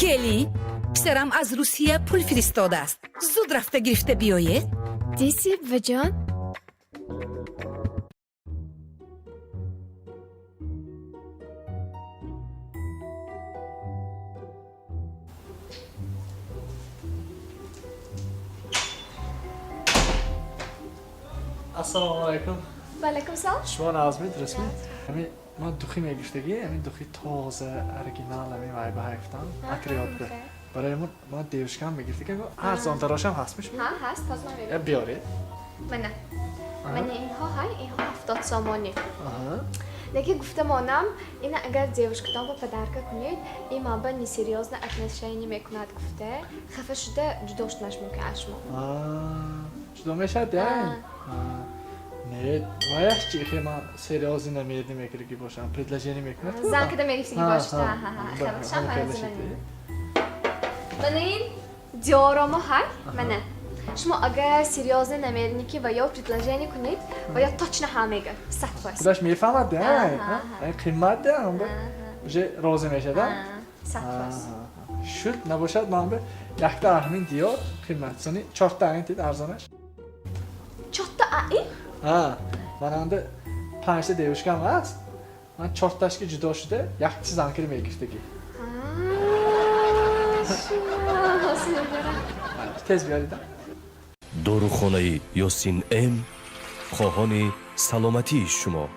کلی پسرم از روسیه پول فرستاده است زود رفته گرفته بیایید دیسی و جان Assalomu alaykum. و علیکم سلام Shuma nazmid rasmi. Ma duxi megishtagi, duxi toza, original, vay bahayftan. Akriyotda. برای ما دیوشکم میگفتیم که ارزان تراش هم هست میشه ها هست تازه من میبینم بیاری من اینها های اینها 70 سامانی آها دیگه گفتمانم این اگر دیوشکتان رو پدرکه کنید این مابنی سریوزنه اتنشینی میکند گفته خفه شده جداشت مش ممکن اشما جدا میشه دیگه نه وایش چی که ما سریوزی نمیدیم میکردی باشم پردلجینی میکنه زنکده میگفتی که باشه خفه شم من این دیارامو های منه شما اگر سریوزه نمیدنی که و یا پردلجینی کنید و یا تاچ نهامیگه 100%. خودش میفهمد ده این قیمت ده هم بشه راضی میشه ده 100%. شد نباشد من به یک تا همین دیار قیمت سنی 4 تا این تید ارزانش 4 تا این من انده 5 تا دیوشکم هست من 4 تاش که جدا شده یک چیز انکری میگفتگی تez بیاریدم داروخانه یاسین ام خواهان سلامتی شما